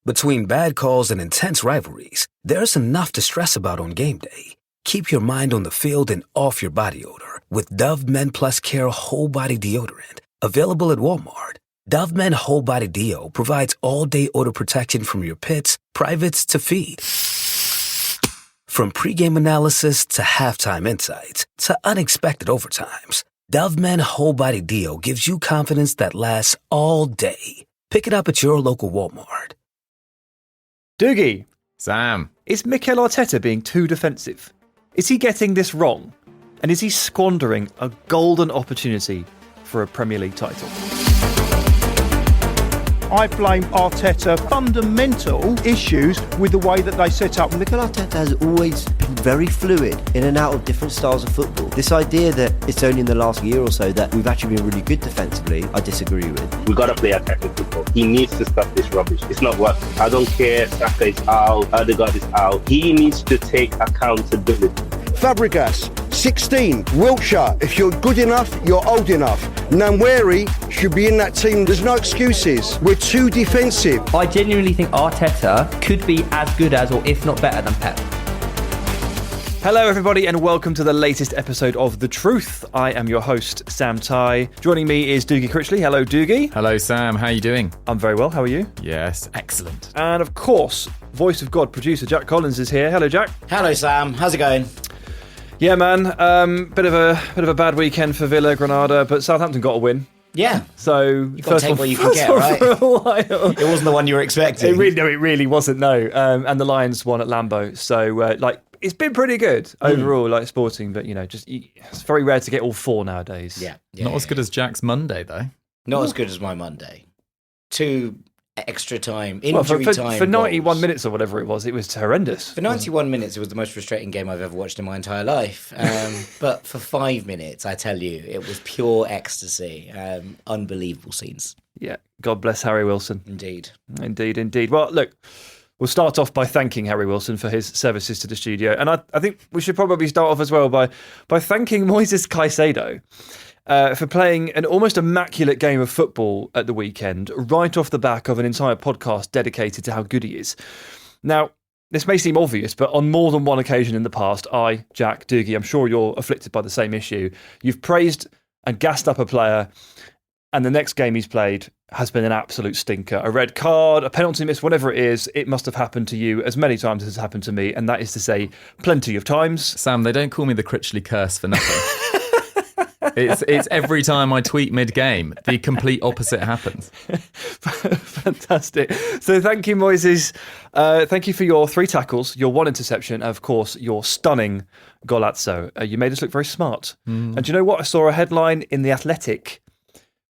Between bad calls and intense rivalries, there's enough to stress about on game day. Keep your mind on the field and off your body odor with Dove Men Plus Care Whole Body Deodorant. Available at Walmart. Dove Men Whole Body Deo provides all-day odor protection from your pits, privates to feed. From pregame analysis to halftime insights to unexpected overtimes, Dove Men Whole Body Deo gives you confidence that lasts all day. Pick it up at your local Walmart. Doogie. Sam. Is Mikel Arteta being too defensive? Is he getting this wrong? And is he squandering a golden opportunity for a Premier League title? I blame Arteta fundamental issues with the way that they set up. Mikel Arteta has always been very fluid in and out of different styles of football. This idea that it's only in the last year or so that we've actually been really good defensively, I disagree with. We've got to play attacking football. He needs to stop this rubbish. It's not working. I don't care if Saka is out, Ødegaard is out. He needs to take accountability. Fabregas, 16, Wiltshire. If you're good enough, you're old enough. Nwaneri should be in that team. There's no excuses. We're too defensive. I genuinely think Arteta could be as good as, or if not better than Pep. Hello everybody and welcome to the latest episode of The Truth. I am your host, Sam Tighe. Joining me is Doogie Critchley. Hello Doogie. Hello Sam, how are you doing? I'm very well, how are you? Yes, excellent. And of course, voice of God producer Jack Collins is here. Hello Jack. Hello Sam, how's it going? Yeah man, bit of a bad weekend for Villa, Granada, but Southampton got a win. Yeah. So you've got to take what you can get, right? For a while. It wasn't the one you were expecting. It really wasn't, no. And the Lions won at Lambeau. So it's been pretty good overall, sporting, but it's very rare to get all four nowadays. Yeah. Not as good as Jack's Monday though. Not as good as my Monday. 2 extra time, injury time. For 91 minutes or whatever it was horrendous. For 91 minutes, it was the most frustrating game I've ever watched in my entire life. But for 5 minutes, I tell you, it was pure ecstasy. Unbelievable scenes. Yeah, God bless Harry Wilson. Indeed. Well, look, we'll start off by thanking Harry Wilson for his services to the studio. And I think we should probably start off as well by thanking Moises Caicedo for playing an almost immaculate game of football at the weekend, right off the back of an entire podcast dedicated to how good he is. Now, this may seem obvious, but on more than one occasion in the past, I, Jack, Doogie, I'm sure you're afflicted by the same issue. You've praised and gassed up a player, and the next game he's played has been an absolute stinker. A red card, a penalty miss, whatever it is, it must have happened to you as many times as it's happened to me, and that is to say, plenty of times. Sam, they don't call me the Critchley curse for nothing. It's every time I tweet mid-game, the complete opposite happens. Fantastic. So thank you, Moises. Thank you for your 3 tackles, your 1 interception, and of course, your stunning golazzo. You made us look very smart. And do you know what? I saw a headline in The Athletic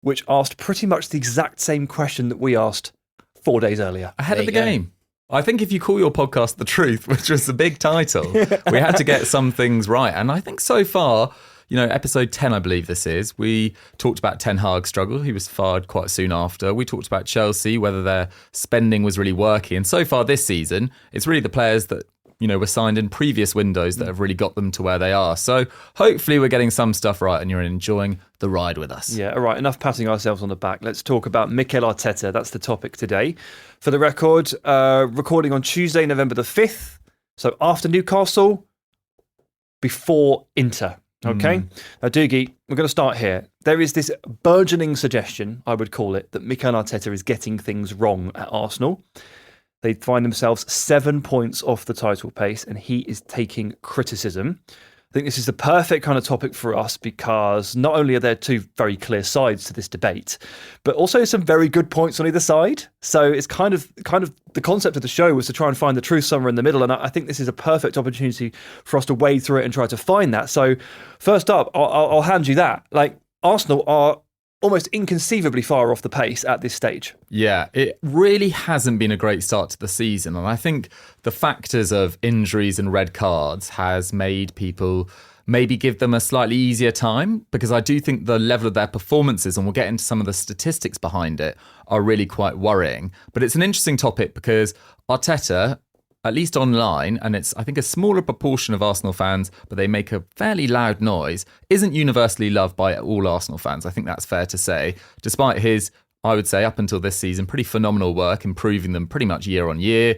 which asked pretty much the exact same question that we asked 4 days earlier. Ahead of the game. I think if you call your podcast The Truth, which was the big title, we had to get some things right. And I think so far, episode 10, I believe this is, we talked about Ten Hag's struggle. He was fired quite soon after. We talked about Chelsea, whether their spending was really working. And so far this season, it's really the players that, were signed in previous windows that have really got them to where they are. So hopefully we're getting some stuff right and you're enjoying the ride with us. Yeah, all right, enough patting ourselves on the back. Let's talk about Mikel Arteta. That's the topic today. For the record, recording on Tuesday, November the 5th. So after Newcastle, before Inter. Okay? Now, Doogie, we're going to start here. There is this burgeoning suggestion, I would call it, that Mikel Arteta is getting things wrong at Arsenal. They find themselves 7 points off the title pace, and he is taking criticism. I think this is the perfect kind of topic for us because not only are there 2 very clear sides to this debate, but also some very good points on either side. So it's kind of the concept of the show was to try and find the truth somewhere in the middle. And I think this is a perfect opportunity for us to wade through it and try to find that. So first up, I'll hand you that. Arsenal are almost inconceivably far off the pace at this stage. Yeah, it really hasn't been a great start to the season. And I think the factors of injuries and red cards has made people maybe give them a slightly easier time, because I do think the level of their performances, and we'll get into some of the statistics behind it, are really quite worrying. But it's an interesting topic because Arteta, at least online, and it's, I think, a smaller proportion of Arsenal fans, but they make a fairly loud noise, isn't universally loved by all Arsenal fans. I think that's fair to say, despite his I would say, up until this season. Pretty phenomenal work, improving them pretty much year on year.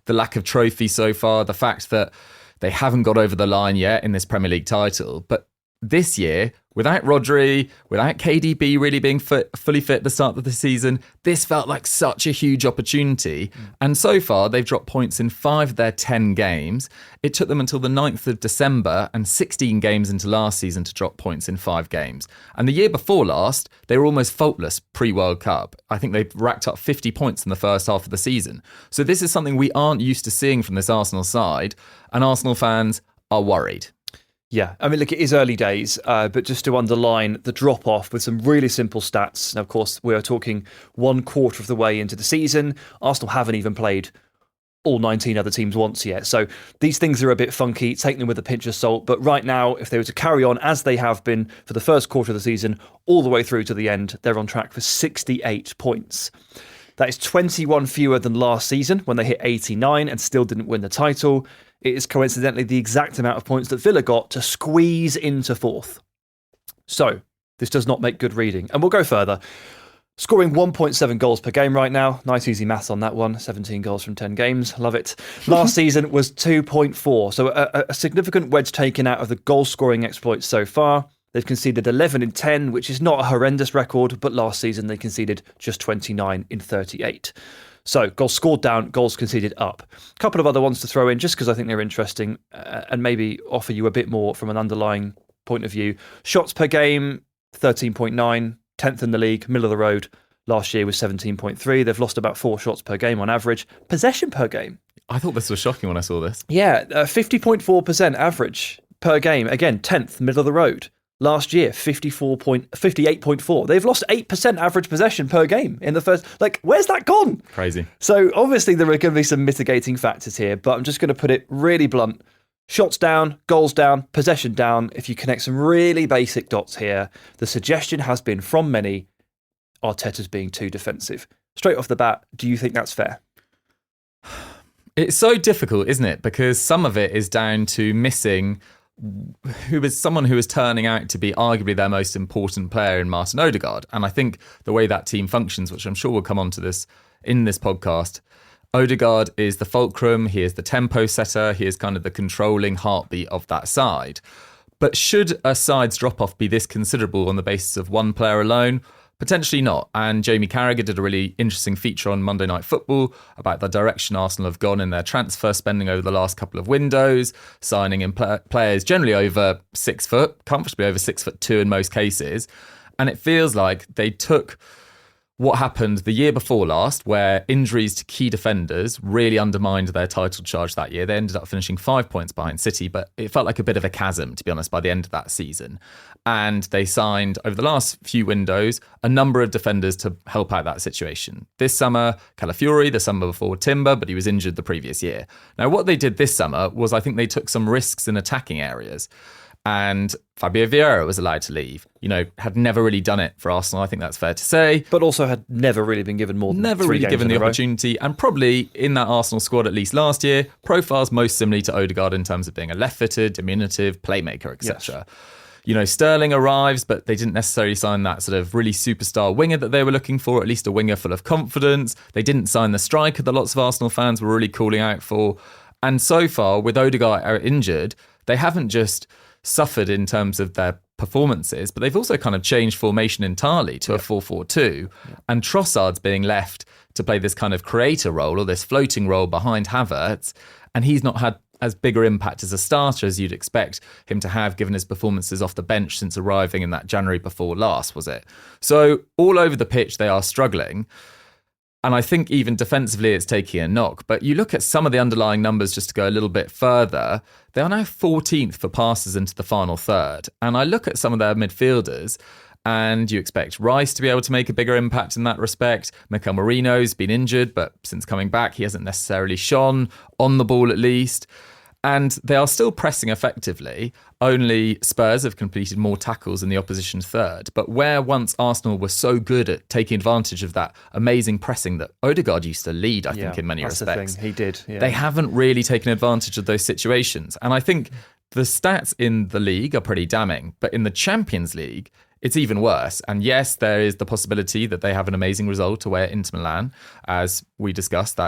The lack of trophy so far, the fact that they haven't got over the line yet in this Premier League title. But this year, without Rodri, without KDB really being fully fit at the start of the season, this felt like such a huge opportunity. And so far, they've dropped points in 5 of their 10 games. It took them until the 9th of December and 16 games into last season to drop points in 5 games. And the year before last, they were almost faultless pre-World Cup. I think they've racked up 50 points in the first half of the season. So this is something we aren't used to seeing from this Arsenal side, and Arsenal fans are worried. Yeah, I mean, look, it is early days, but just to underline the drop-off with some really simple stats. Now, of course, we are talking 1/4 of the way into the season. Arsenal haven't even played all 19 other teams once yet. So these things are a bit funky. Take them with a pinch of salt. But right now, if they were to carry on as they have been for the first quarter of the season, all the way through to the end, they're on track for 68 points. That is 21 fewer than last season when they hit 89 and still didn't win the title. It is coincidentally the exact amount of points that Villa got to squeeze into 4th. So, this does not make good reading. And we'll go further. Scoring 1.7 goals per game right now. Nice easy maths on that one. 17 goals from 10 games. Love it. Last season was 2.4. So a significant wedge taken out of the goal-scoring exploits so far. They've conceded 11 in 10, which is not a horrendous record, but last season they conceded just 29 in 38. So goals scored down, goals conceded up. A couple of other ones to throw in just because I think they're interesting and maybe offer you a bit more from an underlying point of view. Shots per game, 13.9, 10th in the league, middle of the road. Last year was 17.3. They've lost about 4 shots per game on average. Possession per game. I thought this was shocking when I saw this. Yeah, 50.4% average per game. Again, 10th, middle of the road. Last year, 58.4. They've lost 8% average possession per game in the first... where's that gone? Crazy. So obviously there are going to be some mitigating factors here, but I'm just going to put it really blunt. Shots down, goals down, possession down. If you connect some really basic dots here, the suggestion has been from many, Arteta's being too defensive. Straight off the bat, do you think that's fair? It's so difficult, isn't it? Because some of it is down to missing... who is someone who is turning out to be arguably their most important player in Martin Ødegaard. And I think the way that team functions, which I'm sure we'll come on to this in this podcast, Ødegaard is the fulcrum, he is the tempo setter, he is kind of the controlling heartbeat of that side. But should a side's drop-off be this considerable on the basis of one player alone? Potentially not. And Jamie Carragher did a really interesting feature on Monday Night Football about the direction Arsenal have gone in their transfer spending over the last couple of windows, signing in players generally over 6 foot, comfortably over 6'2" in most cases. And it feels like they took what happened the year before last, where injuries to key defenders really undermined their title charge that year. They ended up finishing 5 points behind City, but it felt like a bit of a chasm, to be honest, by the end of that season. And they signed, over the last few windows, a number of defenders to help out that situation. This summer, Calafiori, the summer before Timber, but he was injured the previous year. Now, what they did this summer was I think they took some risks in attacking areas. And Fabio Vieira was allowed to leave. Had never really done it for Arsenal, I think that's fair to say. But also had never really been given more than 3 games. Never really given the opportunity. And probably in that Arsenal squad, at least last year, profiles most similarly to Ødegaard in terms of being a left-footed, diminutive, playmaker, etc. Yes. Sterling arrives, but they didn't necessarily sign that sort of really superstar winger that they were looking for, at least a winger full of confidence. They didn't sign the striker that lots of Arsenal fans were really calling out for. And so far, with Ødegaard injured, they haven't just suffered in terms of their performances, but they've also kind of changed formation entirely to a 4-4-2. And Trossard's being left to play this kind of creator role or this floating role behind Havertz, and he's not had as bigger impact as a starter as you'd expect him to have given his performances off the bench since arriving in that January before last, was it? So all over the pitch they are struggling. And I think even defensively it's taking a knock. But you look at some of the underlying numbers just to go a little bit further. They are now 14th for passes into the final third. And I look at some of their midfielders and you expect Rice to be able to make a bigger impact in that respect. Mikel Merino's been injured, but since coming back, he hasn't necessarily shone on the ball at least. And they are still pressing effectively. Only Spurs have completed more tackles in the opposition third. But where once Arsenal were so good at taking advantage of that amazing pressing that Ødegaard used to lead, I think, in many respects. He did. Yeah. They haven't really taken advantage of those situations. And I think the stats in the league are pretty damning. But in the Champions League, it's even worse. And yes, there is the possibility that they have an amazing result away at Inter Milan. As we discussed,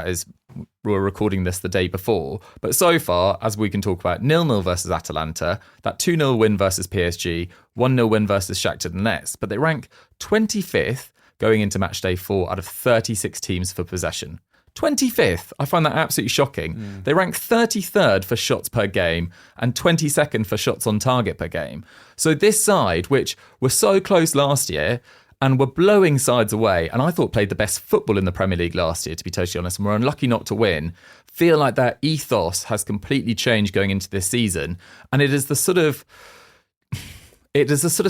we're recording this the day before. But so far, as we can talk about, 0-0 versus Atalanta, that 2-0 win versus PSG, 1-0 win versus Shakhtar Donetsk. But they rank 25th going into match day 4 out of 36 teams for possession. 25th. I find that absolutely shocking. They rank 33rd for shots per game and 22nd for shots on target per game. So this side, which were so close last year and were blowing sides away, and I thought played the best football in the Premier League last year, to be totally honest, and were unlucky not to win, feel like their ethos has completely changed going into this season. And it is the sort of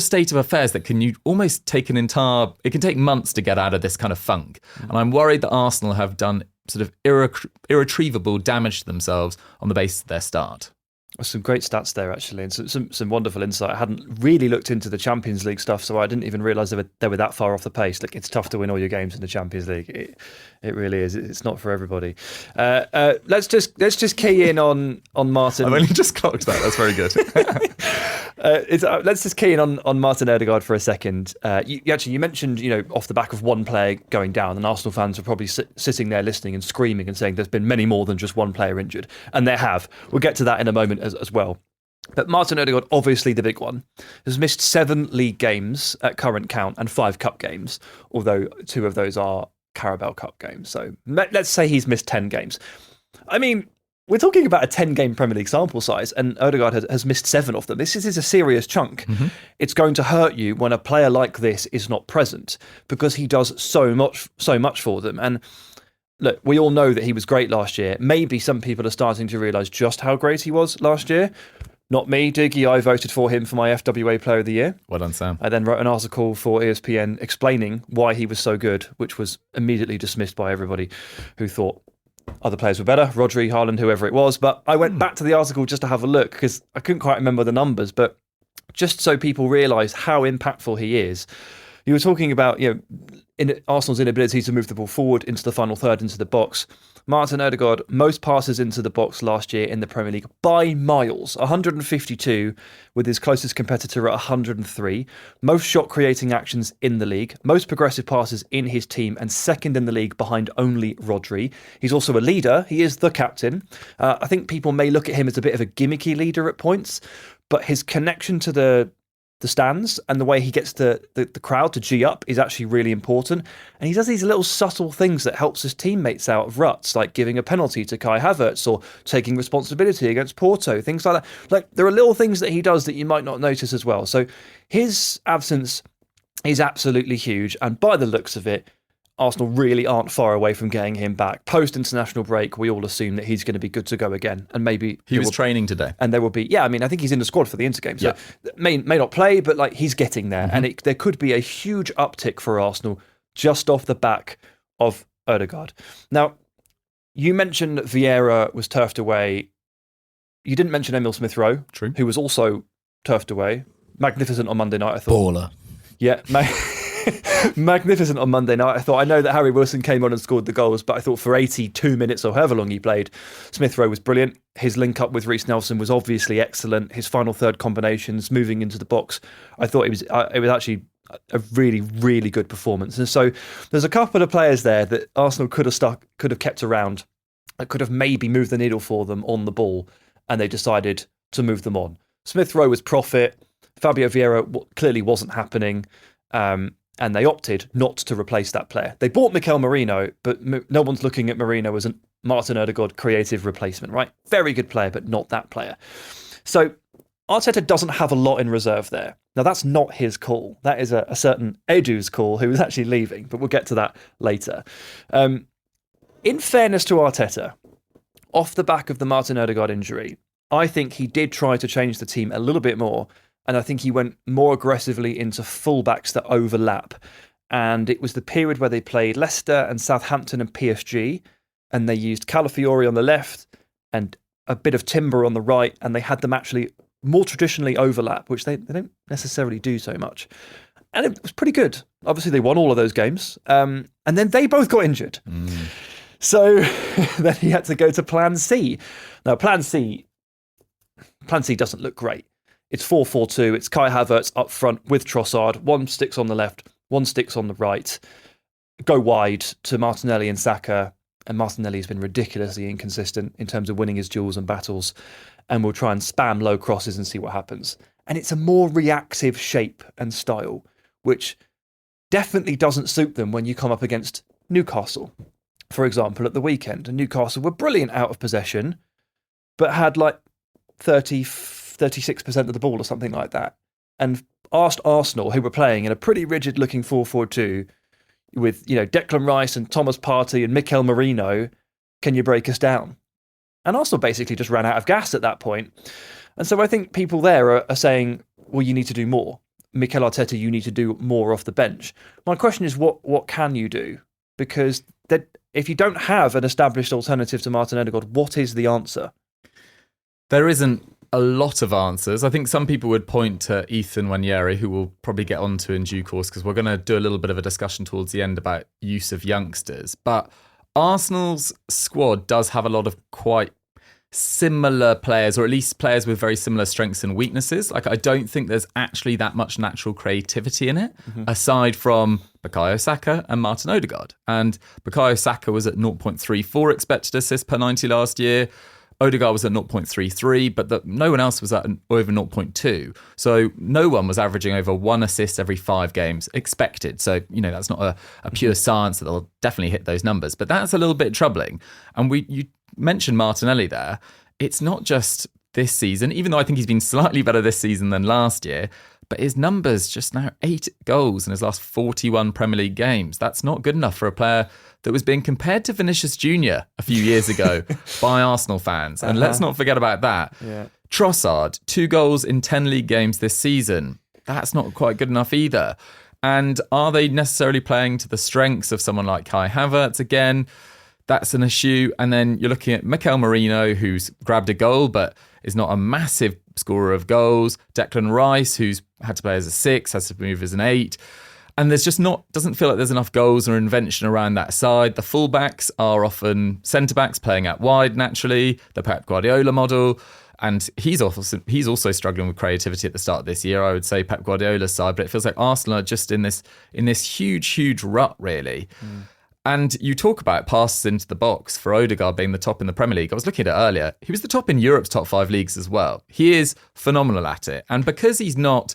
state of affairs that can almost take it can take months to get out of this kind of funk. And I'm worried that Arsenal have done sort of irretrievable damage to themselves on the basis of their start. Some great stats there, actually, and some wonderful insight. I hadn't really looked into the Champions League stuff, so I didn't even realise they were that far off the pace. Look, it's tough to win all your games in the Champions League. It really is. It's not for everybody. Let's just key in on Martin. I've only just clocked that. That's very good. Let's just key in on Martin Ødegaard for a second. You mentioned, off the back of one player going down, and Arsenal fans are probably sitting there listening and screaming and saying there's been many more than just one player injured, and there have. We'll get to that in a moment as well. But Martin Ødegaard, obviously the big one, has missed 7 league games at current count and 5 cup games, although 2 of those are Carabao Cup games. So let's say he's missed 10 games. I mean, we're talking about a 10-game Premier League sample size, and Ødegaard has missed 7 of them. This is a serious chunk. Mm-hmm. It's going to hurt you when a player like this is not present, because he does so much for them. And look, we all know that he was great last year. Maybe some people are starting to realise just how great he was last year. Not me, Diggy. I voted for him for my FWA Player of the Year. Well done, Sam. I then wrote an article for ESPN explaining why he was so good, which was immediately dismissed by everybody who thought other players were better, Rodri, Haaland, whoever it was. But I went back to the article just to have a look, because I couldn't quite remember the numbers, but just so people realise how impactful he is. You were talking about, in Arsenal's inability to move the ball forward into the final third, into the box. Martin Ødegaard, most passes into the box last year in the Premier League by miles, 152, with his closest competitor at 103. Most shot-creating actions in the league, most progressive passes in his team, and second in the league behind only Rodri. He's also a leader. He is the captain. I think people may look at him as a bit of a gimmicky leader at points, but his connection to the stands and the way he gets the crowd to G up is actually really important. And he does these little subtle things that helps his teammates out of ruts, like giving a penalty to Kai Havertz or taking responsibility against Porto, things like that. Like, there are little things that he does that you might not notice as well. So his absence is absolutely huge. And by the looks of it, Arsenal really aren't far away from getting him back. Post-international break, we all assume that he's going to be good to go again. And maybe he was training today. And there will be, I think he's in the squad for the Inter game. So may not play, but he's getting there. Mm-hmm. And there could be a huge uptick for Arsenal just off the back of Ødegaard. Now, you mentioned that Vieira was turfed away. You didn't mention Emil Smith-Rowe, True, who was also turfed away. Magnificent on Monday night, I thought. Baller. Yeah, magnificent on Monday night. I know that Harry Wilson came on and scored the goals, but I thought for 82 minutes or however long he played, Smith-Rowe was brilliant. His link up with Reece Nelson was obviously excellent. His final third combinations, moving into the box, I thought it was actually a really, really good performance. And so there's a couple of players there that Arsenal could have kept around, that could have maybe moved the needle for them on the ball, and they decided to move them on. Smith-Rowe was profit. Fabio Vieira clearly wasn't happening. And they opted not to replace that player. They bought Mikel Merino, but no one's looking at Merino as a Martin Ødegaard creative replacement, right? Very good player, but not that player. So Arteta doesn't have a lot in reserve there. Now, that's not his call. That is a certain Edu's call, who is actually leaving, but we'll get to that later. In fairness to Arteta, off the back of the Martin Ødegaard injury, I think he did try to change the team a little bit more. And I think he went more aggressively into fullbacks that overlap. And it was the period where they played Leicester and Southampton and PSG. And they used Calafiori on the left and a bit of Timber on the right. And they had them actually more traditionally overlap, which they don't necessarily do so much. And it was pretty good. Obviously, they won all of those games. And then they both got injured. So then he had to go to Plan C. Now, Plan C doesn't look great. It's 4-4-2. It's Kai Havertz up front with Trossard. One sticks on the left, one sticks on the right. Go wide to Martinelli and Saka. And Martinelli has been ridiculously inconsistent in terms of winning his duels and battles. And we'll try and spam low crosses and see what happens. And it's a more reactive shape and style, which definitely doesn't suit them when you come up against Newcastle, for example, at the weekend. And Newcastle were brilliant out of possession, but had like 36% of the ball or something like that. And asked Arsenal, who were playing in a pretty rigid-looking 4-4-2 with, Declan Rice and Thomas Partey and Mikel Merino, can you break us down? And Arsenal basically just ran out of gas at that point. And so I think people there are saying, well, you need to do more. Mikel Arteta, you need to do more off the bench. My question is, what can you do? Because if you don't have an established alternative to Martin Ødegaard, what is the answer? There isn't a lot of answers. I think some people would point to Ethan Nwaneri, who we'll probably get onto in due course, because we're going to do a little bit of a discussion towards the end about use of youngsters. But Arsenal's squad does have a lot of quite similar players, or at least players with very similar strengths and weaknesses. Like, I don't think there's actually that much natural creativity in it, aside from Bukayo Saka and Martin Ødegaard. And Bukayo Saka was at 0.34 expected assists per 90 last year. Ødegaard was at 0.33, but no one else was at over 0.2. So no one was averaging over 1 assist every 5 games expected. So, that's not a pure science that they'll definitely hit those numbers. But that's a little bit troubling. And you mentioned Martinelli there. It's not just this season, even though I think he's been slightly better this season than last year. But his numbers just now, 8 goals in his last 41 Premier League games. That's not good enough for a player that was being compared to Vinicius Jr. a few years ago by Arsenal fans. And let's not forget about that. Yeah. Trossard, 2 goals in 10 league games this season. That's not quite good enough either. And are they necessarily playing to the strengths of someone like Kai Havertz? Again, that's an issue. And then you're looking at Mikel Merino, who's grabbed a goal, but is not a massive scorer of goals. Declan Rice, who's had to play as a 6, has to move as an 8. And there's just doesn't feel like there's enough goals or invention around that side. The fullbacks are often centre-backs playing out wide naturally, the Pep Guardiola model. And he's also struggling with creativity at the start of this year, I would say, Pep Guardiola's side. But it feels like Arsenal are just in this huge rut, really. And you talk about passes into the box for Ødegaard being the top in the Premier League. I was looking at it earlier. He was the top in Europe's top 5 leagues as well. He is phenomenal at it. And because he's not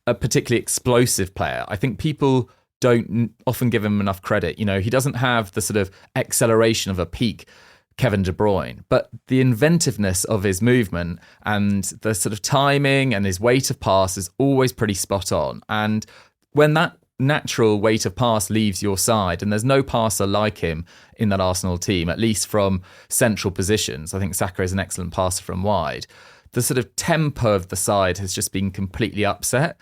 a particularly explosive player, I think people don't often give him enough credit. He doesn't have the sort of acceleration of a peak Kevin De Bruyne, but the inventiveness of his movement and the sort of timing and his weight of pass is always pretty spot on. And when that natural weight of pass leaves your side, and there's no passer like him in that Arsenal team, at least from central positions. I think Saka is an excellent passer from wide. The sort of tempo of the side has just been completely upset,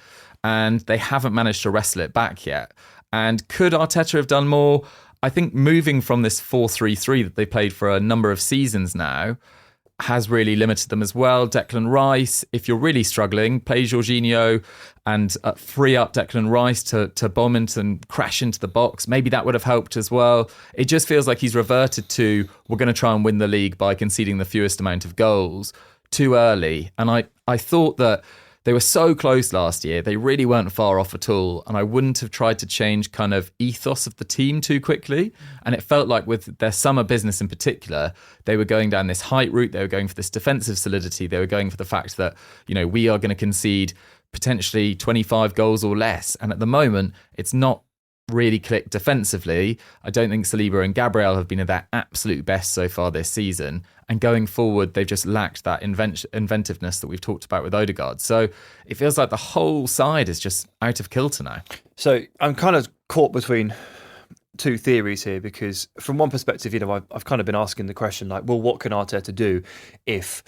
and they haven't managed to wrestle it back yet. And could Arteta have done more? I think moving from this 4-3-3 that they played for a number of seasons now has really limited them as well. Declan Rice, if you're really struggling, play Jorginho and free up Declan Rice to bomb into and crash into the box. Maybe that would have helped as well. It just feels like he's reverted to, we're going to try and win the league by conceding the fewest amount of goals too early. And I thought that they were so close last year. They really weren't far off at all. And I wouldn't have tried to change kind of ethos of the team too quickly. And it felt like with their summer business in particular, they were going down this height route. They were going for this defensive solidity. They were going for the fact that, we are going to concede potentially 25 goals or less. And at the moment, it's not really clicked defensively. I don't think Saliba and Gabriel have been at their absolute best so far this season. And going forward, they've just lacked that inventiveness that we've talked about with Ødegaard. So it feels like the whole side is just out of kilter now. So I'm kind of caught between 2 theories here, because from one perspective, I've kind of been asking the question, like, well, what can Arteta do if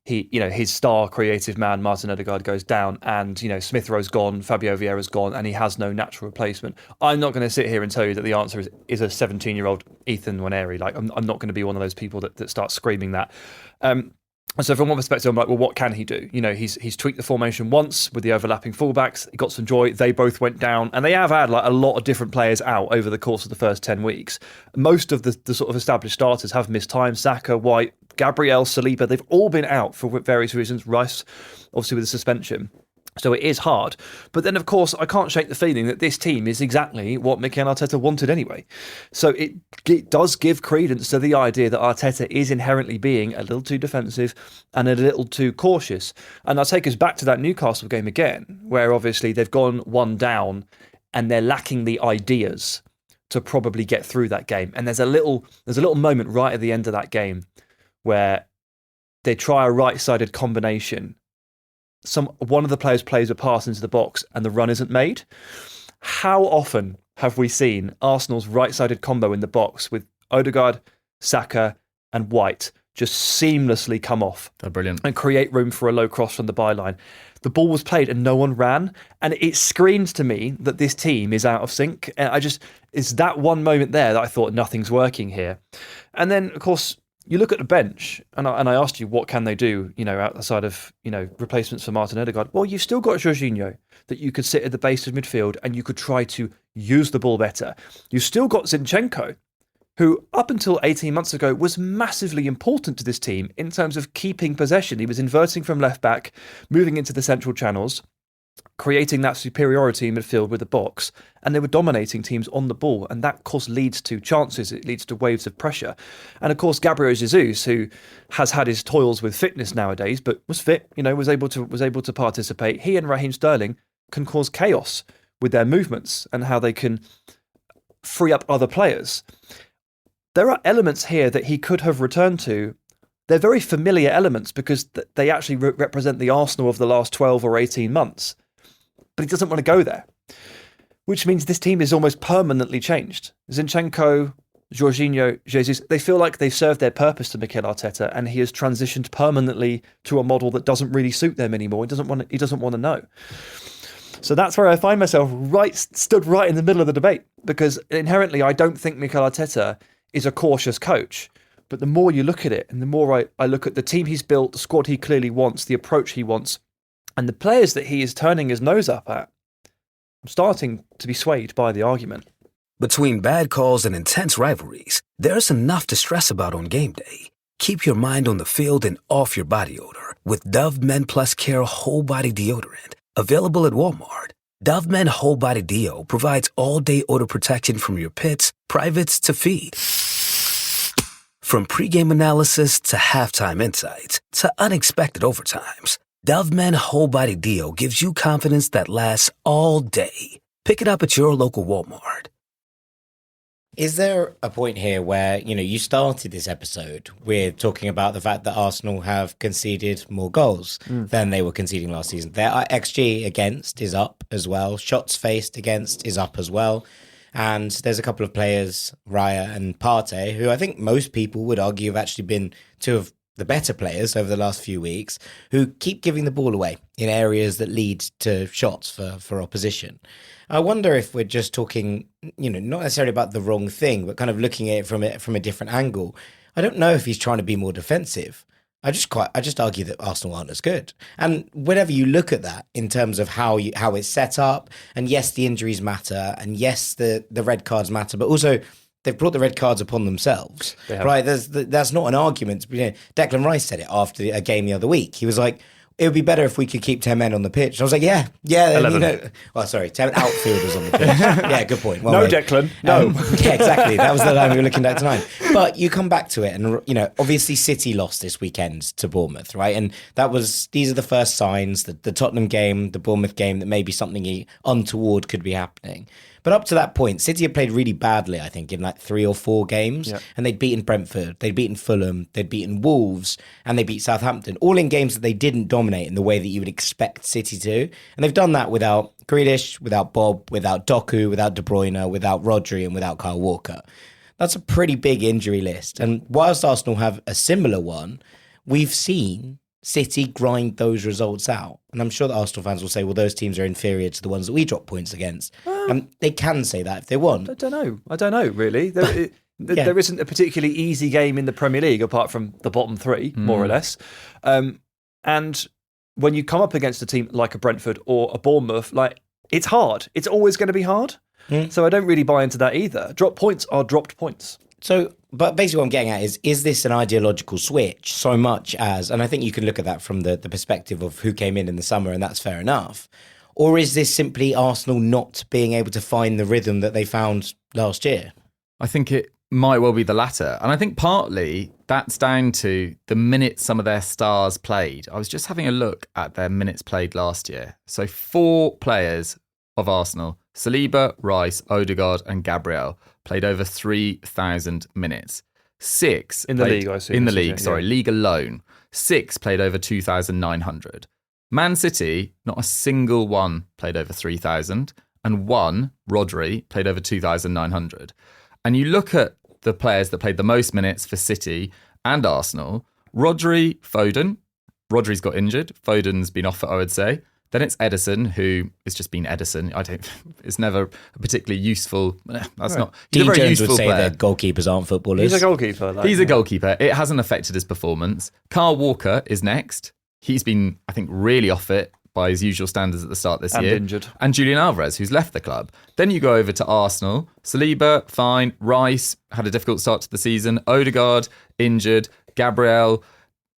his star creative man, Martin Ødegaard, goes down and, Smith Rowe's gone, Fabio Vieira's gone, and he has no natural replacement? I'm not going to sit here and tell you that the answer is a 17-year-old Ethan Nwaneri. Like, I'm not going to be one of those people that start screaming that. And so from one perspective, I'm like, well, what can he do? He's tweaked the formation once with the overlapping fullbacks. He got some joy. They both went down, and they have had like a lot of different players out over the course of the first 10 weeks. Most of the sort of established starters have missed time. Saka, White, Gabriel, Saliba, they've all been out for various reasons. Rice, obviously with the suspension. So it is hard. But then, of course, I can't shake the feeling that this team is exactly what Mikel Arteta wanted anyway. So it does give credence to the idea that Arteta is inherently being a little too defensive and a little too cautious. And I'll take us back to that Newcastle game again, where obviously they've gone one down and they're lacking the ideas to probably get through that game. And there's a little moment right at the end of that game where they try a right-sided combination. One of the players plays a pass into the box and the run isn't made. How often have we seen Arsenal's right-sided combo in the box with Ødegaard, Saka and White just seamlessly come off? They're brilliant. And create room for a low cross from the byline. The ball was played and no one ran. And it screams to me that this team is out of sync. And it's that one moment there that I thought nothing's working here. And then, of course, you look at the bench, and I asked you what can they do, outside of, replacements for Martin Ødegaard. Well, you've still got Jorginho that you could sit at the base of midfield and you could try to use the ball better. You've still got Zinchenko, who up until 18 months ago was massively important to this team in terms of keeping possession. He was inverting from left back, moving into the central channels, creating that superiority in midfield with the box, and they were dominating teams on the ball, and that of course leads to chances, it leads to waves of pressure. And of course Gabriel Jesus, who has had his toils with fitness nowadays, but was fit, was able to participate. He and Raheem Sterling can cause chaos with their movements and how they can free up other players. There are elements here that he could have returned to. They're very familiar elements because they actually represent the Arsenal of the last 12 or 18 months. But he doesn't want to go there, which means this team is almost permanently changed. Zinchenko, Jorginho, Jesus, they feel like they've served their purpose to Mikel Arteta, and he has transitioned permanently to a model that doesn't really suit them anymore. He doesn't want to know. So that's where I find myself stood right in the middle of the debate, because inherently I don't think Mikel Arteta is a cautious coach. But the more you look at it, and the more I look at the team he's built, the squad he clearly wants, the approach he wants, and the players that he is turning his nose up at, I'm starting to be swayed by the argument. Between bad calls and intense rivalries, there's enough to stress about on game day. Keep your mind on the field and off your body odor with Dove Men Plus Care Whole Body Deodorant. Available at Walmart. Dove Men Whole Body Deo provides all-day odor protection from your pits, privates to feed. From pregame analysis to halftime insights to unexpected overtimes, Dove Men Whole Body Deo gives you confidence that lasts all day. Pick it up at your local Walmart. Is there a point here where, you started this episode with talking about the fact that Arsenal have conceded more goals than they were conceding last season? Their XG against is up as well. Shots faced against is up as well. And there's a couple of players, Raya and Partey, who I think most people would argue have actually been two of the better players over the last few weeks, who keep giving the ball away in areas that lead to shots for opposition. I wonder if we're just talking, not necessarily about the wrong thing, but kind of looking at it from a different angle. I don't know if he's trying to be more defensive. I just argue that Arsenal aren't as good. And whenever you look at that in terms of how it's set up, and yes, the injuries matter, and yes, the red cards matter, but also they've brought the red cards upon themselves, right? That's not an argument. Declan Rice said it after a game the other week. He was like, it would be better if we could keep 10 men on the pitch. And I was like, yeah. 10 outfielders on the pitch. Yeah, good point. Well, Declan, no. Yeah, exactly. That was the line we were looking at tonight. But you come back to it, and obviously City lost this weekend to Bournemouth, right? And these are the first signs that the Tottenham game, the Bournemouth game, that maybe something untoward could be happening. But up to that point, City had played really badly, I think, in 3 or 4 games. Yep. And they'd beaten Brentford, they'd beaten Fulham, they'd beaten Wolves, and they beat Southampton, all in games that they didn't dominate in the way that you would expect City to. And they've done that without Grealish, without Bob, without Doku, without De Bruyne, without Rodri, and without Kyle Walker. That's a pretty big injury list. And whilst Arsenal have a similar one, we've seen City grind those results out. And I'm sure that Arsenal fans will say, well, those teams are inferior to the ones that we drop points against. They can say that if they want. I don't know, really. There isn't a particularly easy game in the Premier League apart from the bottom 3, more or less. And when you come up against a team like a Brentford or a Bournemouth, it's hard. It's always going to be hard. So I don't really buy into that either. Drop points are dropped points. But basically what I'm getting at is this an ideological switch so much as, and I think you can look at that from the perspective of who came in the summer, and that's fair enough. Or is this simply Arsenal not being able to find the rhythm that they found last year? I think it might well be the latter. And I think partly that's down to the minutes some of their stars played. I was just having a look at their minutes played last year. So 4 players of Arsenal, Saliba, Rice, Ødegaard and Gabriel, played over 3,000 minutes. 6 in the league, I assume. In the league, league alone. 6 played over 2,900. Man City, not a single one played over 3,000, and 1, Rodri, played over 2,900. And you look at the players that played the most minutes for City and Arsenal, Rodri, Foden. Rodri's got injured. Foden's been off it, I would say. Then it's Edison, who has just been Edison. It's never a particularly useful. That's not. Dean Jones Jones would say player. that goalkeepers aren't footballers. He's a goalkeeper. He's a goalkeeper. It hasn't affected his performance. Kyle Walker is next. He's been, I think, really off it by his usual standards at the start this year. Injured. And Julian Alvarez, who's left the club. Then you go over to Arsenal. Saliba, fine. Rice had a difficult start to the season. Ødegaard, injured. Gabriel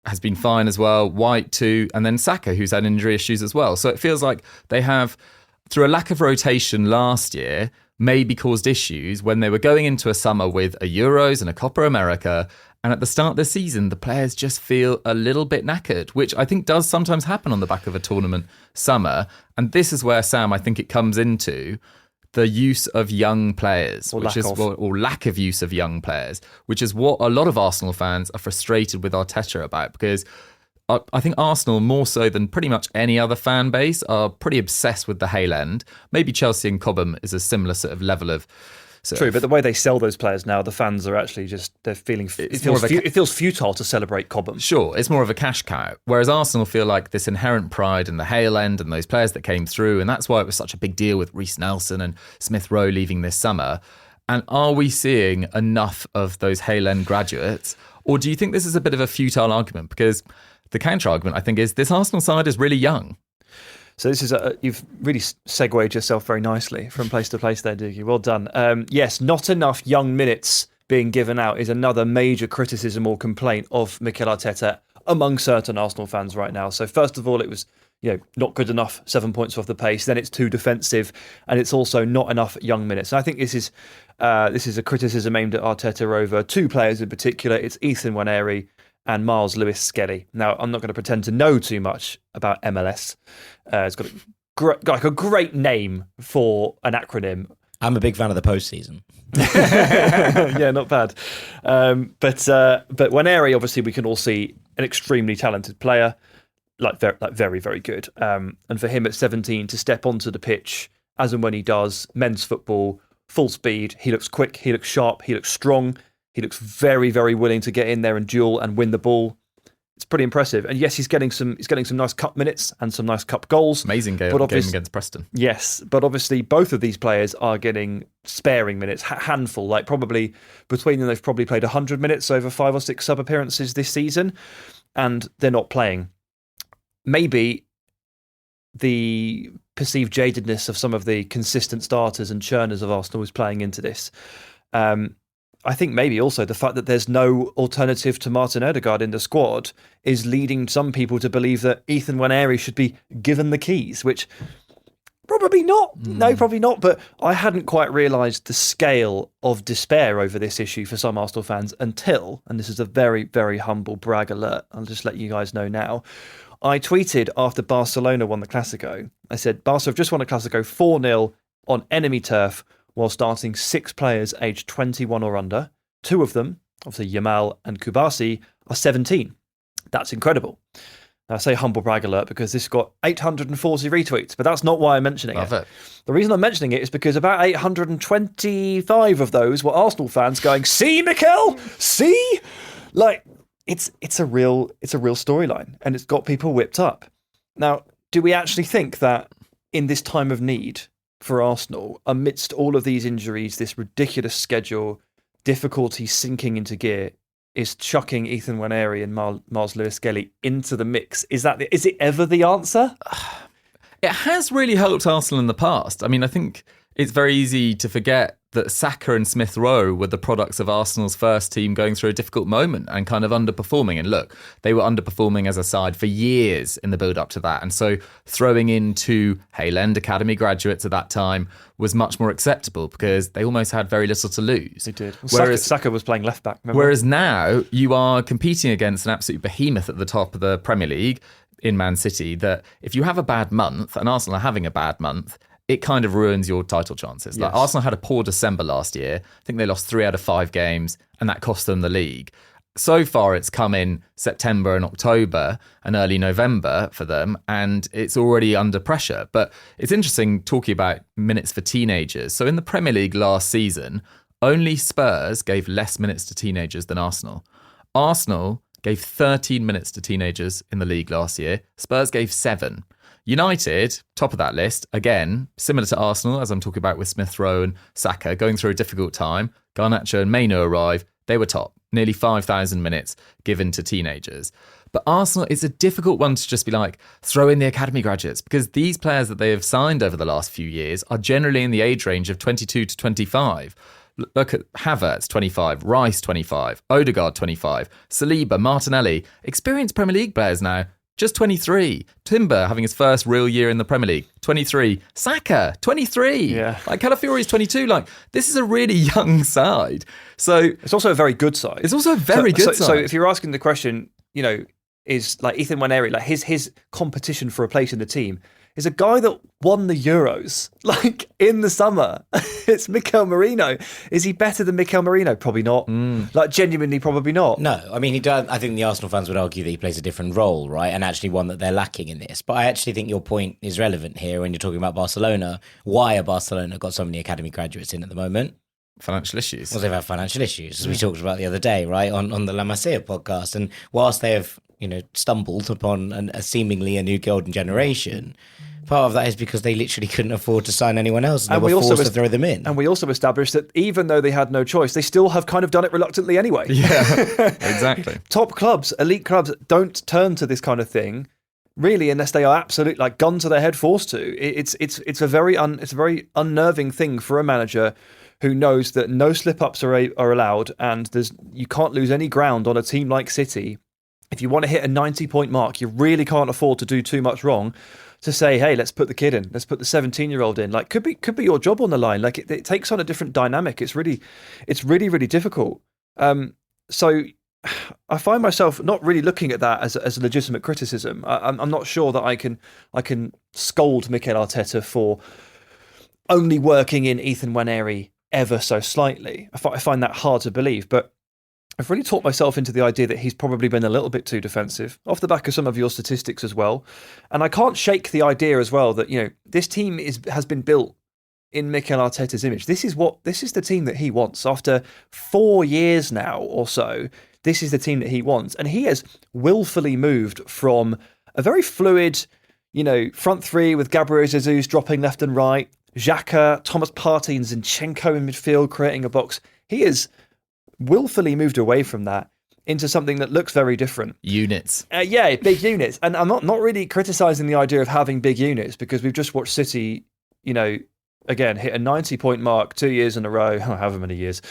has been fine as well. White too. And then Saka, who's had injury issues as well. So it feels like they have, through a lack of rotation last year, maybe caused issues when they were going into a summer with a Euros and a Copa America. And at the start of the season, the players just feel a little bit knackered, which I think does sometimes happen on the back of a tournament summer. And this is where, Sam, I think it comes into the use of young players, or lack of use of young players, which is what a lot of Arsenal fans are frustrated with Arteta about, because I think Arsenal, more so than pretty much any other fan base, are pretty obsessed with the Hale End. Maybe Chelsea and Cobham is a similar sort of level of... True, but the way they sell those players now, the fans are actually they're feeling... It feels futile to celebrate Cobham. Sure, it's more of a cash cow. Whereas Arsenal feel like this inherent pride in the Hale End and those players that came through, and that's why it was such a big deal with Reece Nelson and Smith Rowe leaving this summer. And are we seeing enough of those Hale End graduates? Or do you think this is a bit of a futile argument? Because the counter-argument, I think, is this Arsenal side is really young. So this is you've really segued yourself very nicely from place to place there, Doogie. Well done. Yes, not enough young minutes being given out is another major criticism or complaint of Mikel Arteta among certain Arsenal fans right now. So first of all, it was not good enough, 7 points off the pace. Then it's too defensive, and it's also not enough young minutes. And I think this is a criticism aimed at Arteta over 2 players in particular. It's Ethan Nwaneri and Miles Lewis-Skelly. Now, I'm not going to pretend to know too much about MLS. It's got a great name for an acronym. I'm a big fan of the postseason. Yeah, not bad. But Nwaneri, obviously, we can all see an extremely talented player, very, very good. And for him at 17 to step onto the pitch, as and when he does, men's football, full speed, he looks quick, he looks sharp, he looks strong. He looks very, very willing to get in there and duel and win the ball. It's pretty impressive. And yes, he's getting some nice cup minutes and some nice cup goals. Amazing game against Preston. Yes, but obviously both of these players are getting sparing minutes, handful. Like probably between them, they've probably played 100 minutes over 5 or 6 sub appearances this season, and they're not playing. Maybe the perceived jadedness of some of the consistent starters and churners of Arsenal is playing into this. I think maybe also the fact that there's no alternative to Martin Ødegaard in the squad is leading some people to believe that Ethan Nwaneri should be given the keys, which probably not. No, probably not. But I hadn't quite realised the scale of despair over this issue for some Arsenal fans until, and this is a very, very humble brag alert, I'll just let you guys know now, I tweeted after Barcelona won the Clásico. I said, Barca have just won a Clásico 4-0 on enemy turf, while starting 6 players aged 21 or under. 2 of them, obviously Yamal and Kubasi, are 17. That's incredible. Now, I say humble brag alert because this got 840 retweets, but that's not why I'm mentioning it. The reason I'm mentioning it is because about 825 of those were Arsenal fans going, "See, Mikel, see." Like it's a real storyline, and it's got people whipped up. Now, do we actually think that in this time of need for Arsenal, amidst all of these injuries, this ridiculous schedule, difficulty sinking into gear, is chucking Ethan Nwaneri and Miles Lewis-Skelly into the mix? Is it ever the answer? It has really helped Arsenal in the past. I mean, I think it's very easy to forget that Saka and Smith Rowe were the products of Arsenal's first team going through a difficult moment and kind of underperforming. And look, they were underperforming as a side for years in the build-up to that. And so throwing in two Hale End Academy graduates at that time was much more acceptable because they almost had very little to lose. They did. Well, Saka was playing left-back, remember? Whereas now you are competing against an absolute behemoth at the top of the Premier League in Man City, that if you have a bad month, and Arsenal are having a bad month, it kind of ruins your title chances. Like Arsenal had a poor December last year. I think they lost 3 out of 5 games, and that cost them the league. So far, it's come in September and October and early November for them, and it's already under pressure. But it's interesting talking about minutes for teenagers. So in the Premier League last season, only Spurs gave less minutes to teenagers than Arsenal. Arsenal gave 13 minutes to teenagers in the league last year. Spurs gave 7. United, top of that list, again, similar to Arsenal, as I'm talking about with Smith Rowe and Saka, going through a difficult time. Garnacho and Maino arrive. They were top. Nearly 5,000 minutes given to teenagers. But Arsenal is a difficult one to just be like, throw in the academy graduates, because these players that they have signed over the last few years are generally in the age range of 22 to 25. Look at Havertz, 25, Rice, 25, Ødegaard, 25, Saliba, Martinelli, experienced Premier League players now, just 23. Timber having his first real year in the Premier League, 23. Saka, 23. Yeah. Like Calafiori's 22. Like, this is a really young side. So it's also a very good side. It's also a very good side. So if you're asking the question, you know, is like Ethan Nwaneri, like his competition for a place in the team is a guy that won the Euros, like in the summer. It's Mikel Merino. Is he better than Mikel Merino? Probably not. Like genuinely, probably not. No, I mean, he does. I think the Arsenal fans would argue that he plays a different role, right? And actually one that they're lacking in this. But I actually think your point is relevant here when you're talking about Barcelona. Why are Barcelona got so many academy graduates in at the moment? Financial issues. Well, they've had financial issues, as we talked about the other day, right, on the La Masia podcast. And whilst they have, you know, stumbled upon a seemingly a new golden generation, part of that is because they literally couldn't afford to sign anyone else, and they were forced to throw them in. And we also established that even though they had no choice, they still have kind of done it reluctantly anyway. Yeah, exactly. Top clubs, elite clubs, don't turn to this kind of thing really unless they are absolutely like gun to their head forced to. It's a very unnerving thing for a manager who knows that no slip-ups are allowed, and you can't lose any ground on a team like City. If you want to hit a 90-point mark, you really can't afford to do too much wrong. To say, hey, let's put the kid in, let's put the 17-year-old in. Like, could be your job on the line. Like, it takes on a different dynamic. It's really difficult. So I find myself not really looking at that as a legitimate criticism. I'm not sure that I can scold Mikel Arteta for only working in Ethan Nwaneri ever so slightly. I find that hard to believe, but I've really talked myself into the idea that he's probably been a little bit too defensive off the back of some of your statistics as well. And I can't shake the idea as well that, you know, this team has been built in Mikel Arteta's image. This is the team that he wants. After 4 years now or so, this is the team that he wants. And he has willfully moved from a very fluid, you know, front three with Gabriel Jesus dropping left and right, Xhaka, Thomas Partey and Zinchenko in midfield creating a box. He has willfully moved away from that into something that looks very different. Units. Big units. And I'm not really criticising the idea of having big units, because we've just watched City, you know, again, hit a 90-point mark 2 years in a row, however many years,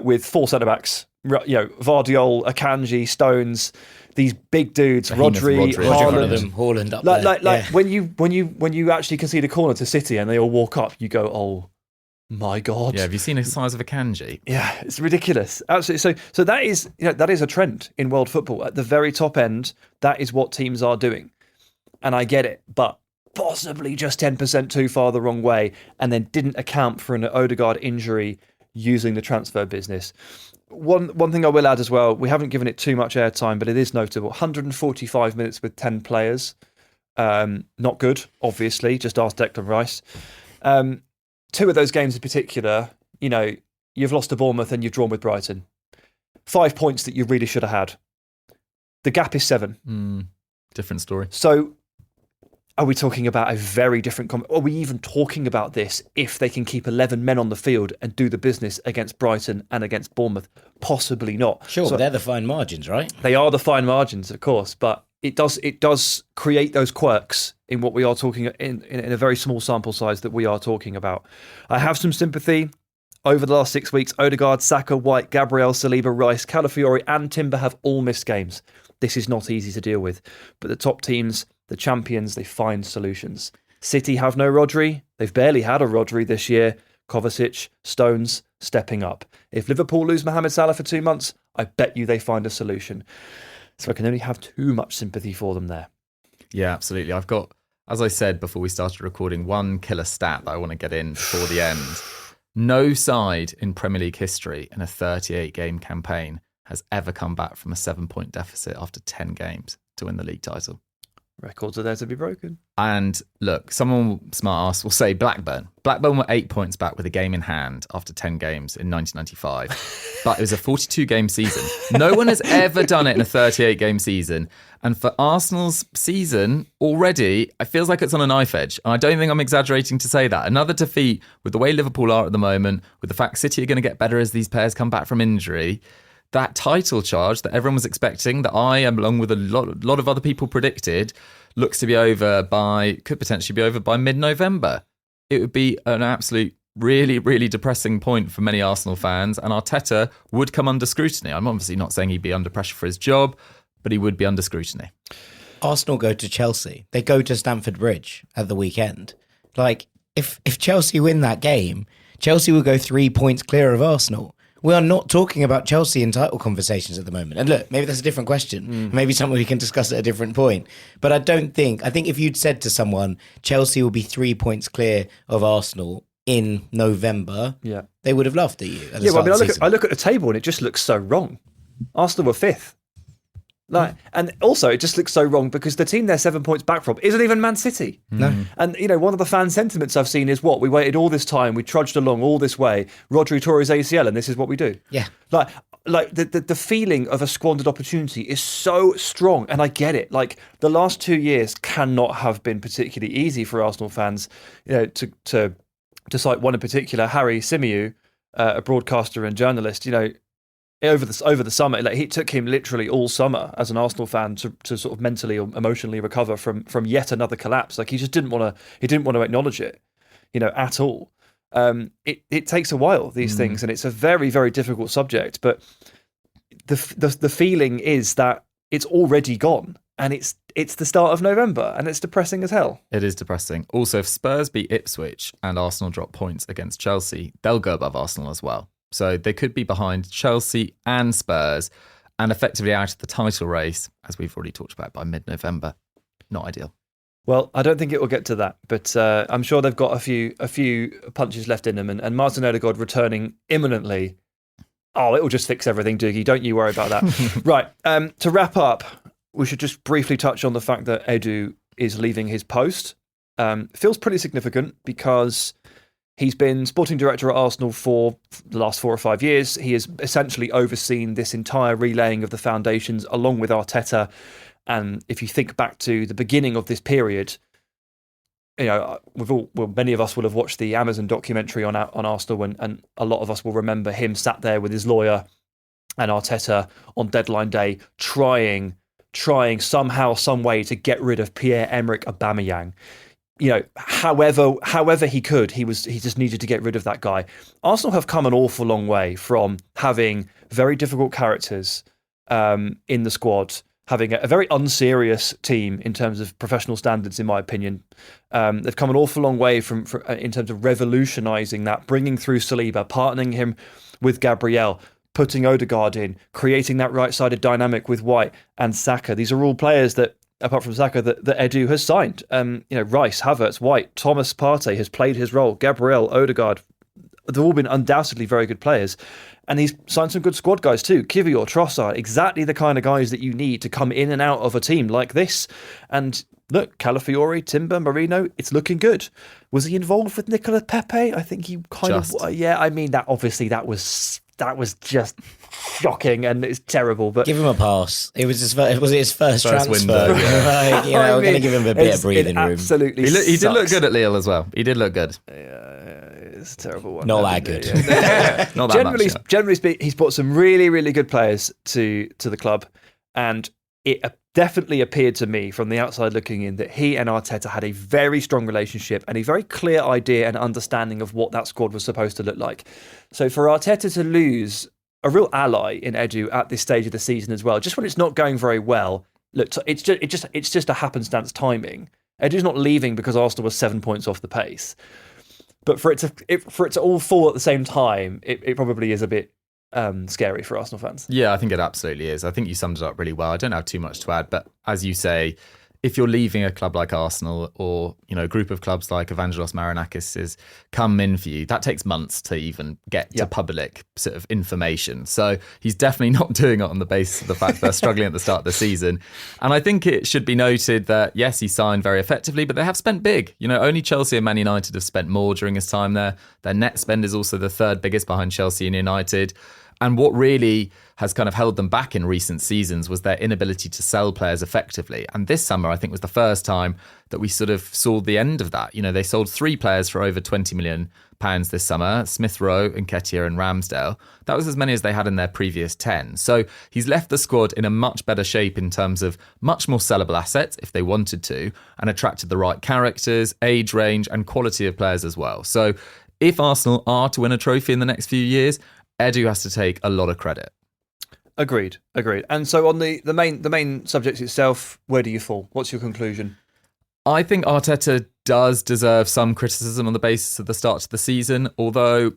with 4 centre-backs, you know, Vardiol, Akanji, Stones, these big dudes, Rodri, Haaland up there. Like when you actually concede a corner to City and they all walk up, you go, oh my God. Yeah, have you seen the size of a Akanji? Yeah, it's ridiculous. Absolutely. So that is, you know, that is a trend in world football. At the very top end, that is what teams are doing. And I get it, but possibly just 10% too far the wrong way, and then didn't account for an Ødegaard injury using the transfer business. One thing I will add as well, we haven't given it too much airtime, but it is notable. 145 minutes with 10 players. Not good, obviously. Just ask Declan Rice. 2 of those games in particular, you know, you've lost to Bournemouth and you've drawn with Brighton. 5 points that you really should have had. The gap is 7. Different story. So are we talking about a very different... Are we even talking about this if they can keep 11 men on the field and do the business against Brighton and against Bournemouth? Possibly not. Sure, so, but they're the fine margins, right? They are the fine margins, of course, but it does create those quirks in what we are talking in a very small sample size that we are talking about. I have some sympathy. Over the last 6 weeks, Ødegaard, Saka, White, Gabriel, Saliba, Rice, Calafiori and Timber have all missed games. This is not easy to deal with. But the top teams, the champions, they find solutions. City have no Rodri. They've barely had a Rodri this year. Kovacic, Stones, stepping up. If Liverpool lose Mohamed Salah for 2 months, I bet you they find a solution. So I can only have too much sympathy for them there. Yeah, absolutely. I've got, as I said before we started recording, one killer stat that I want to get in before the end. No side in Premier League history in a 38-game campaign has ever come back from a 7-point deficit after 10 games to win the league title. Records are there to be broken. And look, someone smart ass will say Blackburn. Blackburn were 8 points back with a game in hand after 10 games in 1995. But it was a 42-game season. No one has ever done it in a 38-game season. And for Arsenal's season, already, it feels like it's on a knife edge. And I don't think I'm exaggerating to say that. Another defeat with the way Liverpool are at the moment, with the fact City are going to get better as these players come back from injury. That title charge that everyone was expecting, that I, along with a lot of other people predicted, looks to be over could potentially be over by mid-November. It would be an absolute really, really depressing point for many Arsenal fans, and Arteta would come under scrutiny. I'm obviously not saying he'd be under pressure for his job, but he would be under scrutiny. Arsenal go to Chelsea. They go to Stamford Bridge at the weekend. Like, if Chelsea win that game, Chelsea will go 3 points clear of Arsenal. We are not talking about Chelsea in title conversations at the moment. And look, maybe that's a different question. Maybe something we can discuss at a different point. But I think if you'd said to someone, Chelsea will be 3 points clear of Arsenal in November, they would have laughed at you. I look at the table and it just looks so wrong. Arsenal were 5th. And also it just looks so wrong because the team they're 7 points back from isn't even Man City. No. And one of the fan sentiments I've seen is we waited all this time, we trudged along all this way, Rodri tore his ACL and this is what we do. Yeah. Like the feeling of a squandered opportunity is so strong, and I get it. Like the last 2 years cannot have been particularly easy for Arsenal fans. To cite one in particular, Harry Symeou, a broadcaster and journalist, over the summer, it took him literally all summer as an Arsenal fan to sort of mentally or emotionally recover from yet another collapse. Like he just didn't want to acknowledge it, at all. It takes a while, these things, and it's a very, very difficult subject. But the feeling is that it's already gone, and it's the start of November, and it's depressing as hell. It is depressing. Also, if Spurs beat Ipswich and Arsenal drop points against Chelsea, they'll go above Arsenal as well. So they could be behind Chelsea and Spurs and effectively out of the title race, as we've already talked about, by mid-November. Not ideal. Well, I don't think it will get to that, but I'm sure they've got a few punches left in them, and Martin Ødegaard returning imminently. Oh, it will just fix everything, Doogie. Don't you worry about that. Right. To wrap up, we should just briefly touch on the fact that Edu is leaving his post. Feels pretty significant because he's been sporting director at Arsenal for the last 4 or 5 years. He has essentially overseen this entire relaying of the foundations along with Arteta. And if you think back to the beginning of this period, many of us will have watched the Amazon documentary on Arsenal, and a lot of us will remember him sat there with his lawyer and Arteta on deadline day, trying somehow, some way to get rid of Pierre-Emerick Aubameyang. However he could, he just needed to get rid of that guy. Arsenal have come an awful long way from having very difficult characters in the squad, having a very unserious team in terms of professional standards, in my opinion. They've come an awful long way from in terms of revolutionising that, bringing through Saliba, partnering him with Gabriel, putting Ødegaard in, creating that right-sided dynamic with White and Saka. These are all players that, apart from Saka, that Edu has signed. Rice, Havertz, White, Thomas Partey has played his role. Gabriel, Ødegaard, they've all been undoubtedly very good players. And he's signed some good squad guys too. Kivior, Trossard, exactly the kind of guys that you need to come in and out of a team like this. And look, Calafiori, Timber, Marino, it's looking good. Was he involved with Nicola Pepe? I think he kind of... Yeah, I mean, that was just shocking and it's terrible. But give him a pass. It was his first transfer window. Yeah. We're going to give him a bit of breathing room. Absolutely, he did look good at Lille as well. He did look good. It's a terrible one. Not that good. Not that generally speaking, he's brought some really, really good players to the club, and it definitely appeared to me from the outside looking in that he and Arteta had a very strong relationship and a very clear idea and understanding of what that squad was supposed to look like. So for Arteta to lose a real ally in Edu at this stage of the season as well, just when it's not going very well, look, it's just a happenstance timing. Edu's not leaving because Arsenal was 7 points off the pace. But for it to all fall at the same time, it probably is a bit scary for Arsenal fans. Yeah, I think it absolutely is. I think you summed it up really well. I don't have too much to add, but as you say, if you're leaving a club like Arsenal or, you know, a group of clubs like Evangelos Marinakis' come in for you, that takes months to even get to public sort of information. So he's definitely not doing it on the basis of the fact they're struggling at the start of the season. And I think it should be noted that, yes, he signed very effectively, but they have spent big. You know, only Chelsea and Man United have spent more during his time there. Their net spend is also the third biggest behind Chelsea and United. And what really has kind of held them back in recent seasons was their inability to sell players effectively. And this summer, I think, was the first time that we sort of saw the end of that. You know, they sold 3 players for over £20 million this summer, Smith Rowe, Nketiah and Ramsdale. That was as many as they had in their previous 10. So he's left the squad in a much better shape in terms of much more sellable assets if they wanted to, and attracted the right characters, age range and quality of players as well. So if Arsenal are to win a trophy in the next few years, Edu has to take a lot of credit. Agreed. And so on the main subject itself, where do you fall? What's your conclusion? I think Arteta does deserve some criticism on the basis of the start to the season, although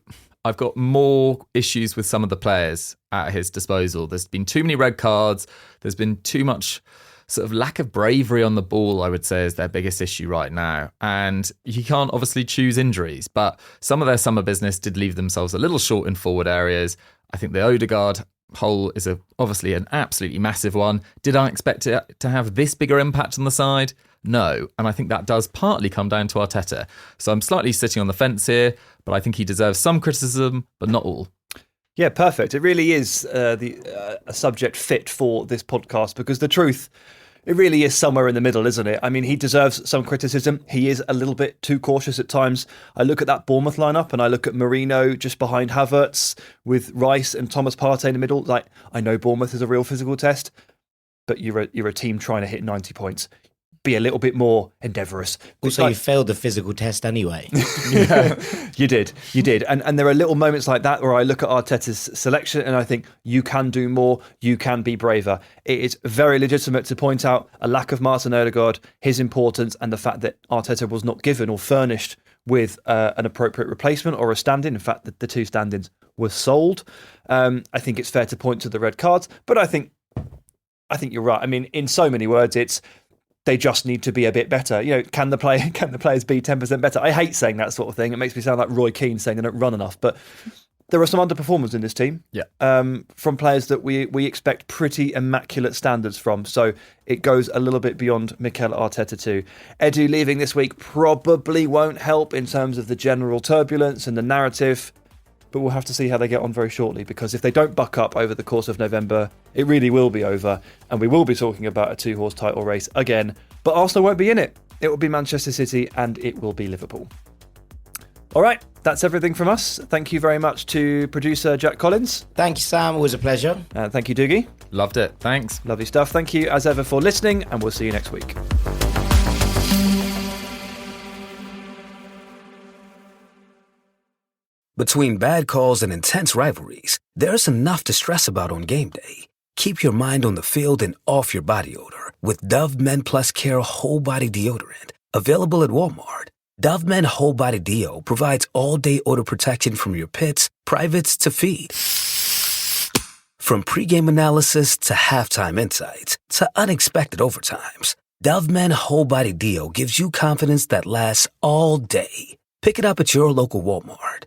I've got more issues with some of the players at his disposal. There's been too many red cards. There's been too much sort of lack of bravery on the ball, I would say, is their biggest issue right now. And he can't obviously choose injuries, but some of their summer business did leave themselves a little short in forward areas. I think the Ødegaard hole is obviously an absolutely massive one. Did I expect it to have this bigger impact on the side? No. And I think that does partly come down to Arteta. So I'm slightly sitting on the fence here, but I think he deserves some criticism, but not all. Yeah, perfect. It really is a subject fit for this podcast, because the truth, it really is somewhere in the middle, isn't it? I mean, he deserves some criticism. He is a little bit too cautious at times. I look at that Bournemouth lineup and I look at Merino just behind Havertz with Rice and Thomas Partey in the middle. Like, I know Bournemouth is a real physical test, but you're a team trying to hit 90 points. Be a little bit more endeavourous. Also, you failed the physical test anyway. Yeah, you did. And there are little moments like that where I look at Arteta's selection and I think, you can do more, you can be braver. It is very legitimate to point out a lack of Martin Ødegaard, his importance, and the fact that Arteta was not given or furnished with an appropriate replacement or a stand-in. In fact, the 2 stand-ins were sold. I think it's fair to point to the red cards, but I think you're right. I mean, in so many words, it's they just need to be a bit better. You know, can the players be 10% better? I hate saying that sort of thing. It makes me sound like Roy Keane saying they don't run enough. But there are some underperformers in this team. Yeah. From players that we expect pretty immaculate standards from. So it goes a little bit beyond Mikel Arteta too. Edu leaving this week probably won't help in terms of the general turbulence and the narrative. But we'll have to see how they get on very shortly, because if they don't buck up over the course of November, it really will be over, and we will be talking about a 2-horse title race again. But Arsenal won't be in it. It will be Manchester City and it will be Liverpool. All right, that's everything from us. Thank you very much to producer Jack Collins. Thank you, Sam. Always a pleasure. Thank you, Doogie. Loved it. Thanks. Lovely stuff. Thank you as ever for listening, and we'll see you next week. Between bad calls and intense rivalries, there's enough to stress about on game day. Keep your mind on the field and off your body odor with Dove Men Plus Care Whole Body Deodorant. Available at Walmart. Dove Men Whole Body Deo provides all-day odor protection from your pits, privates to feed. From pregame analysis to halftime insights to unexpected overtimes, Dove Men Whole Body Deo gives you confidence that lasts all day. Pick it up at your local Walmart.